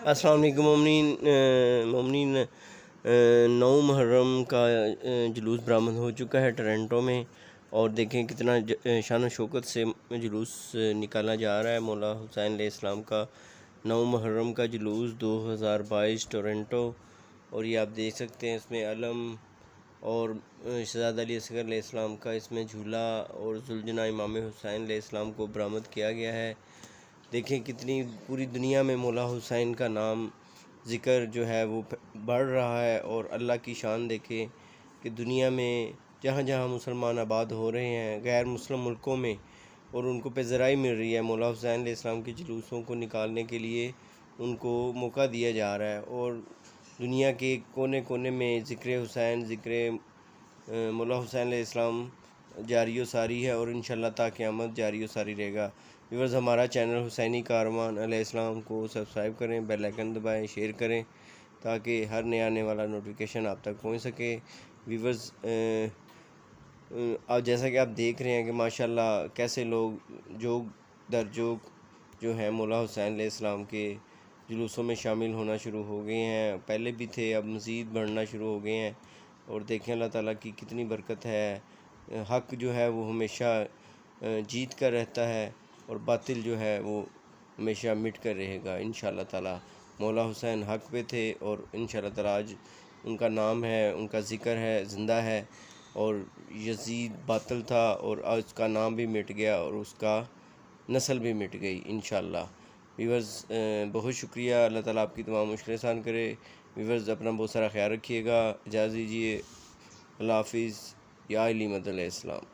السلام علیکم مومنین 9 محرم کا جلوس برآمد ہو چکا ہے ٹورنٹو میں، اور دیکھیں کتنا شان و شوکت سے جلوس نکالا جا رہا ہے مولا حسین علیہ السلام کا 9 محرم کا جلوس 2022 ٹورنٹو۔ اور یہ آپ دیکھ سکتے ہیں اس میں علم اور شہزادہ علی اصغر علیہ السلام کا اس میں جھولا اور ذوالجناح امام حسین علیہ السلام کو برآمد کیا گیا ہے۔ دیکھیں کتنی پوری دنیا میں مولا حسین کا نام ذکر جو ہے وہ بڑھ رہا ہے، اور اللہ کی شان دیکھیں کہ دنیا میں جہاں جہاں مسلمان آباد ہو رہے ہیں غیر مسلم ملکوں میں، اور ان کو پذیرائی مل رہی ہے مولا حسین علیہ السلام کے جلوسوں کو نکالنے کے لیے ان کو موقع دیا جا رہا ہے، اور دنیا کے کونے کونے میں ذکر حسین، ذکر مولا حسین علیہ السلام جاری و ساری ہے، اور انشاءاللہ تا قیامت جاری و ساری رہے گا۔ ویورز، ہمارا چینل حسینی کاروان علیہ السلام کو سبسکرائب کریں، بیل آئیکن دبائیں، شیئر کریں تاکہ ہر نیا آنے والا نوٹیفیکیشن آپ تک پہنچ سکے۔ ویورز، جیسا کہ آپ دیکھ رہے ہیں کہ ماشاءاللہ کیسے لوگ جوگ در جوگ جو ہیں مولا حسین علیہ السلام کے جلوسوں میں شامل ہونا شروع ہو گئے ہیں، پہلے بھی تھے اب مزید بڑھنا شروع ہو گئے ہیں، اور دیکھیں اللہ تعالیٰ کی کتنی برکت ہے۔ حق جو ہے وہ ہمیشہ جیت کر رہتا ہے، اور باطل جو ہے وہ ہمیشہ مٹ کر رہے گا انشاءاللہ تعالیٰ۔ مولا حسین حق پہ تھے، اور انشاءاللہ تعالیٰ آج ان کا نام ہے، ان کا ذکر ہے، زندہ ہے، اور یزید باطل تھا اور آج اس کا نام بھی مٹ گیا اور اس کا نسل بھی مٹ گئی انشاءاللہ۔ ویورز، بہت شکریہ، اللہ تعالیٰ آپ کی تمام مشکلیں آسان کرے۔ ویورز، اپنا بہت سارا خیال رکھیے گا، اجازت دیجیے، اللہ حافظ۔ یا علی مد علیہ السلام۔